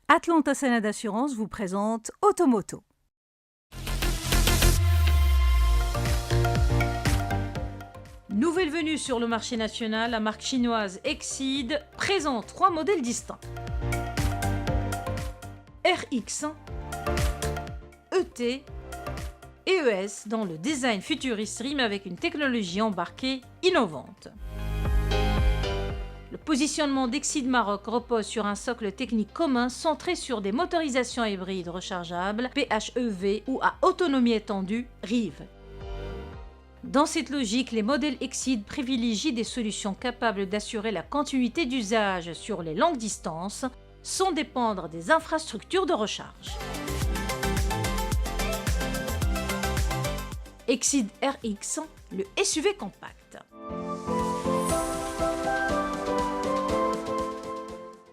Atlanta Sénat Assurance vous présente Automoto. Nouvelle venue sur le marché national, la marque chinoise Exeed présente 3 modèles distincts. RX, ET et ES dont le design futuriste rime avec une technologie embarquée innovante. Le positionnement d'Exeed Maroc repose sur un socle technique commun centré sur des motorisations hybrides rechargeables, PHEV ou à autonomie étendue, REEV. Dans cette logique, les modèles Exeed privilégient des solutions capables d'assurer la continuité d'usage sur les longues distances, sans dépendre des infrastructures de recharge. Exeed RX, le SUV compact.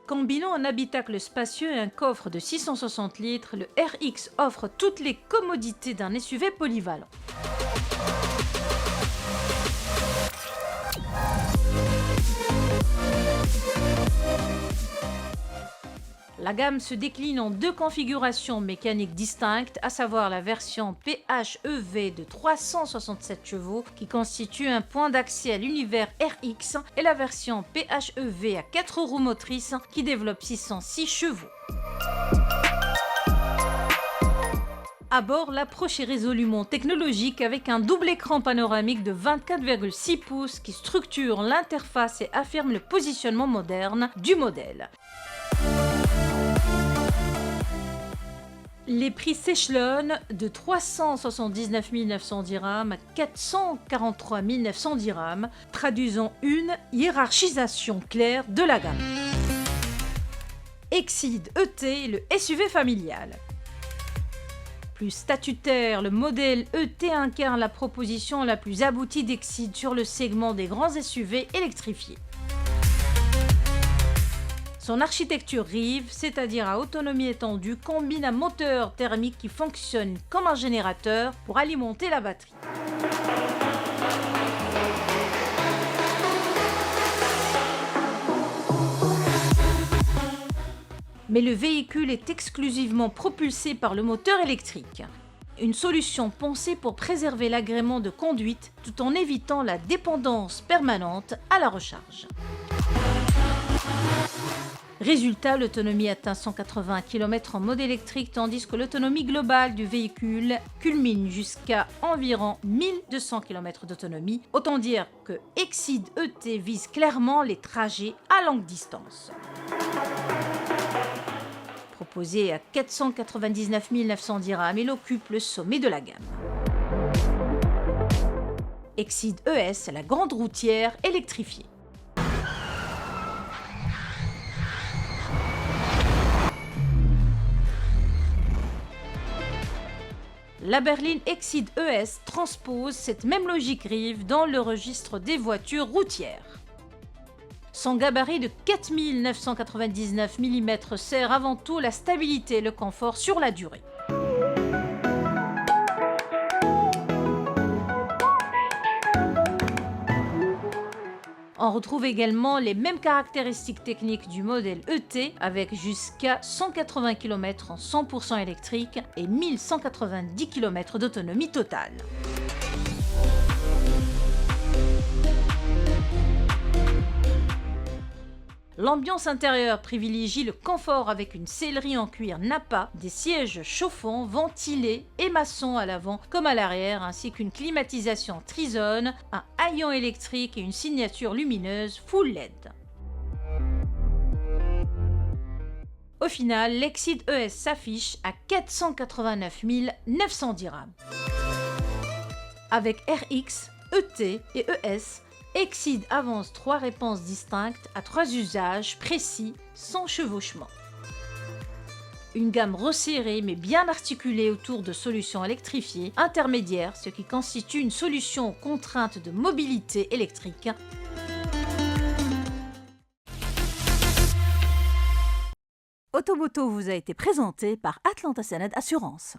Combinant un habitacle spacieux et un coffre de 660 litres, le RX offre toutes les commodités d'un SUV polyvalent. La gamme se décline en 2 configurations mécaniques distinctes, à savoir la version PHEV de 367 chevaux qui constitue un point d'accès à l'univers RX et la version PHEV à 4 roues motrices qui développe 606 chevaux. À bord, l'approche est résolument technologique avec un double écran panoramique de 24,6 pouces qui structure l'interface et affirme le positionnement moderne du modèle. Les prix s'échelonnent de 379 900 dirhams à 443 900 dirhams, traduisant une hiérarchisation claire de la gamme. Exeed ET, le SUV familial. Plus statutaire, le modèle ET incarne la proposition la plus aboutie d'Exeed sur le segment des grands SUV électrifiés. Son architecture REEV, c'est-à-dire à autonomie étendue, combine un moteur thermique qui fonctionne comme un générateur pour alimenter la batterie. Mais le véhicule est exclusivement propulsé par le moteur électrique. Une solution pensée pour préserver l'agrément de conduite tout en évitant la dépendance permanente à la recharge. Résultat, l'autonomie atteint 180 km en mode électrique tandis que l'autonomie globale du véhicule culmine jusqu'à environ 1200 km d'autonomie. Autant dire que Exeed ET vise clairement les trajets à longue distance. Proposé à 499 900 dirhams, il occupe le sommet de la gamme. Exeed ES, la grande routière électrifiée. La berline Exeed ES transpose cette même logique REEV dans le registre des voitures routières. Son gabarit de 4999 mm sert avant tout la stabilité et le confort sur la durée. On retrouve également les mêmes caractéristiques techniques du modèle ET avec jusqu'à 180 km en 100% électrique et 1190 km d'autonomie totale. L'ambiance intérieure privilégie le confort avec une sellerie en cuir Nappa, des sièges chauffants, ventilés et maçons à l'avant comme à l'arrière, ainsi qu'une climatisation trizone, un haillon électrique et une signature lumineuse full LED. Au final, l'Exeed ES s'affiche à 489 900 dirhams. Avec RX, ET et ES, Exeed avance 3 réponses distinctes à 3 usages précis sans chevauchement. Une gamme resserrée mais bien articulée autour de solutions électrifiées intermédiaires, ce qui constitue une solution aux contraintes de mobilité électrique. Automoto vous a été présenté par Atlanta Sénat Assurance.